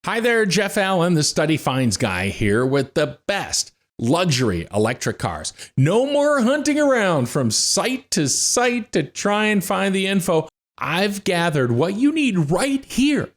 Hi there, Jeff Allen, the Study Finds guy here with the best luxury electric cars. No more hunting around from site to try and find the info. I've gathered what you need right here.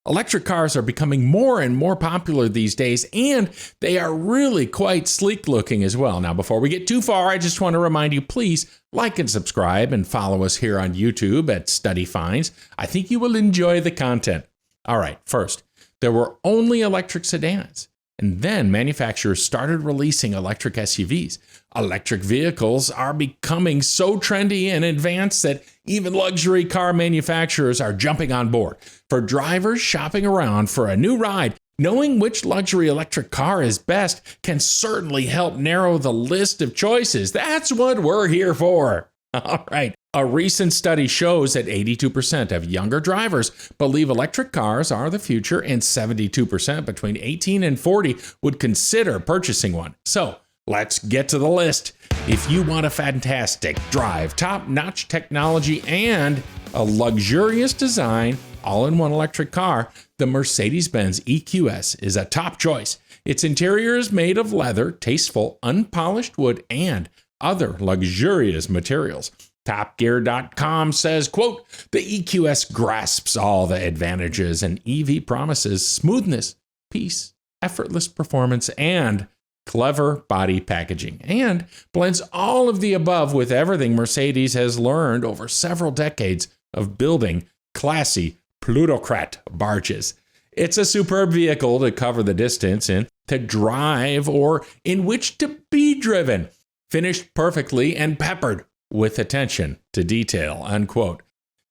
Electric cars are becoming more and more popular these days, and they are really quite sleek looking as well. Now, before we get too far, I just want to remind you, please like and subscribe and follow us here on YouTube at Study Finds. I think you will enjoy the content. All right, first, there were only electric sedans, and then manufacturers started releasing electric SUVs. Electric vehicles are becoming so trendy and advanced that even luxury car manufacturers are jumping on board. For drivers shopping around for a new ride, knowing which luxury electric car is best can certainly help narrow the list of choices. That's what we're here for. All right. A recent study shows that 82% of younger drivers believe electric cars are the future, and 72% between 18 and 40 would consider purchasing one. So let's get to the list. If you want a fantastic drive, top-notch technology, and a luxurious design, all-in-one electric car, the Mercedes-Benz EQS is a top choice. Its interior is made of leather, tasteful, unpolished wood, and other luxurious materials. TopGear.com says, quote, the EQS grasps all the advantages and EV promises smoothness, peace, effortless performance, and clever body packaging, and blends all of the above with everything Mercedes has learned over several decades of building classy plutocrat barges. It's a superb vehicle to cover the distance in, to drive, or in which to be driven, finished perfectly and peppered with attention to detail, unquote.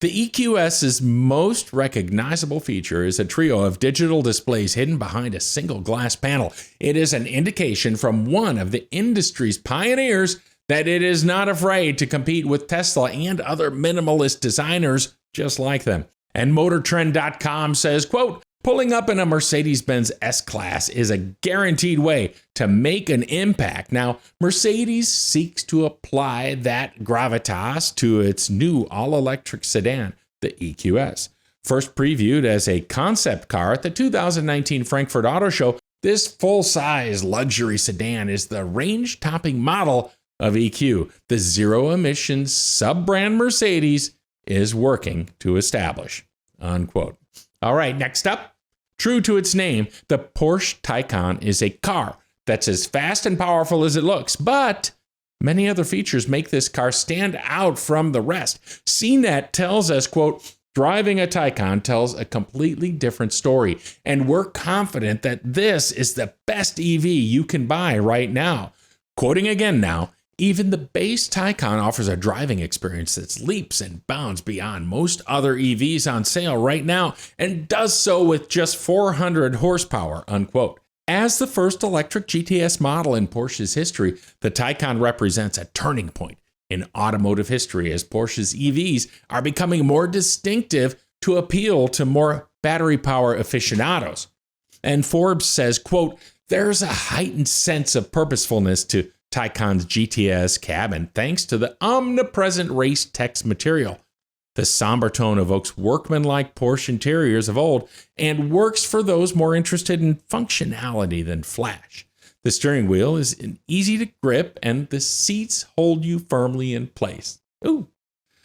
The EQS's most recognizable feature is a trio of digital displays hidden behind a single glass panel. It is an indication from one of the industry's pioneers that it is not afraid to compete with Tesla and other minimalist designers just like them. And MotorTrend.com says, quote, pulling up in a Mercedes-Benz S-Class is a guaranteed way to make an impact. Now, Mercedes seeks to apply that gravitas to its new all-electric sedan, the EQS. First previewed as a concept car at the 2019 Frankfurt Auto Show, this full-size luxury sedan is the range-topping model of EQ, the zero-emissions sub-brand Mercedes is working to establish, unquote. All right, next up. True to its name, the Porsche Taycan is a car that's as fast and powerful as it looks, but many other features make this car stand out from the rest. CNET tells us, quote, driving a Taycan tells a completely different story, and we're confident that this is the best EV you can buy right now. Quoting again now, even the base Taycan offers a driving experience that leaps and bounds beyond most other EVs on sale right now, and does so with just 400 horsepower, unquote. As the first electric GTS model in Porsche's history, the Taycan represents a turning point in automotive history as Porsche's EVs are becoming more distinctive to appeal to more battery power aficionados. And Forbes says, quote, there's a heightened sense of purposefulness to Taycan's GTS cabin thanks to the omnipresent race text material. The somber tone evokes workmanlike Porsche interiors of old and works for those more interested in functionality than flash. The steering wheel is easy to grip and the seats hold you firmly in place. Ooh.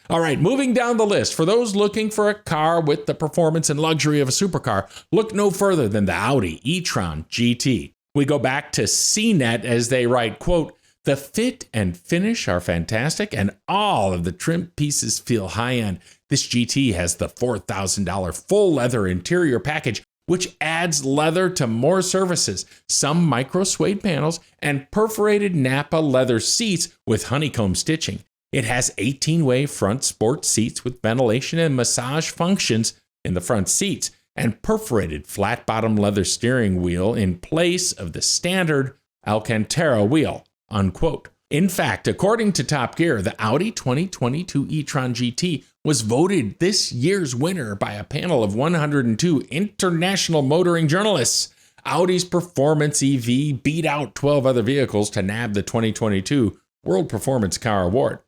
All right, moving down the list. For those looking for a car with the performance and luxury of a supercar, look no further than the Audi e-tron GT. We go back to CNET as they write, quote, the fit and finish are fantastic and all of the trim pieces feel high-end. This GT has the $4,000 full leather interior package, which adds leather to more surfaces, some micro suede panels, and perforated Napa leather seats with honeycomb stitching. It has 18-way front sport seats with ventilation and massage functions in the front seats, and perforated flat-bottom leather steering wheel in place of the standard Alcantara wheel, unquote. In fact, according to Top Gear, the Audi 2022 e-tron GT was voted this year's winner by a panel of 102 international motoring journalists. Audi's performance EV beat out 12 other vehicles to nab the 2022 World Performance Car Award.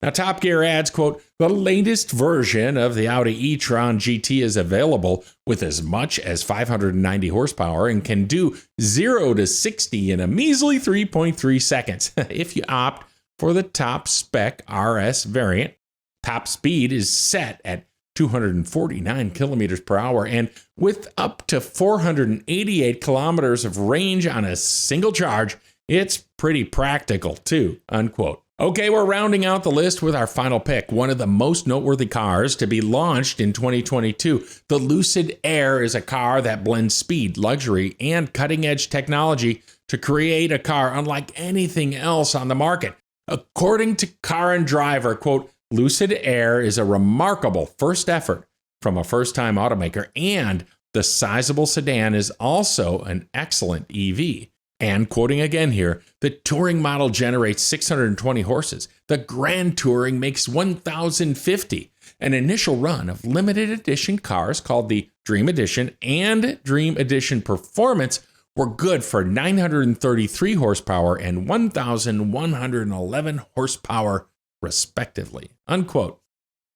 Now, Top Gear adds, quote, the latest version of the Audi e-tron GT is available with as much as 590 horsepower and can do 0 to 60 in a measly 3.3 seconds. If you opt for the top spec RS variant, top speed is set at 249 kilometers per hour, and with up to 488 kilometers of range on a single charge, it's pretty practical too, unquote. Okay, we're rounding out the list with our final pick, one of the most noteworthy cars to be launched in 2022. The Lucid Air is a car that blends speed, luxury, and cutting-edge technology to create a car unlike anything else on the market. According to Car and Driver, quote, Lucid Air is a remarkable first effort from a first-time automaker, and the sizable sedan is also an excellent EV. And quoting again here, the Touring model generates 620 horses. The Grand Touring makes 1,050. An initial run of limited edition cars called the Dream Edition and Dream Edition Performance were good for 933 horsepower and 1,111 horsepower, respectively, unquote.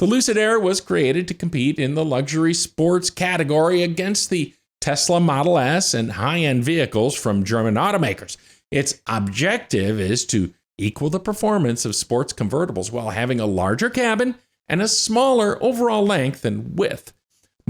The Lucid Air was created to compete in the luxury sports category against the Tesla Model S and high-end vehicles from German automakers. Its objective is to equal the performance of sports convertibles while having a larger cabin and a smaller overall length and width.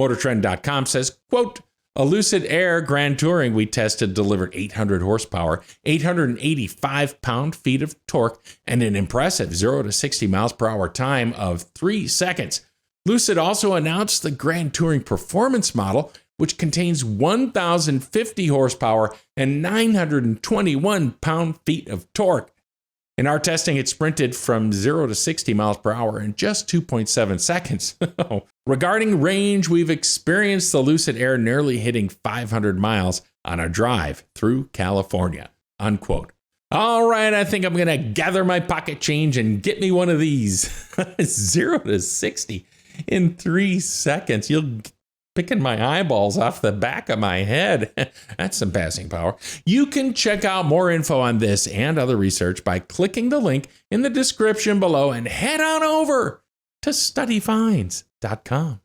MotorTrend.com says, quote, a Lucid Air Grand Touring we tested delivered 800 horsepower, 885 pound-feet of torque, and an impressive 0 to 60 miles per hour time of 3 seconds. Lucid also announced the Grand Touring Performance model, which contains 1,050 horsepower and 921 pound-feet of torque. In our testing, it sprinted from 0 to 60 miles per hour in just 2.7 seconds. Regarding range, we've experienced the Lucid Air nearly hitting 500 miles on a drive through California, unquote. All right, I think I'm going to gather my pocket change and get me one of these. 0 to 60 in 3 seconds. You'll picking my eyeballs off the back of my head. That's some passing power. You can check out more info on this and other research by clicking the link in the description below and head on over to studyfinds.com.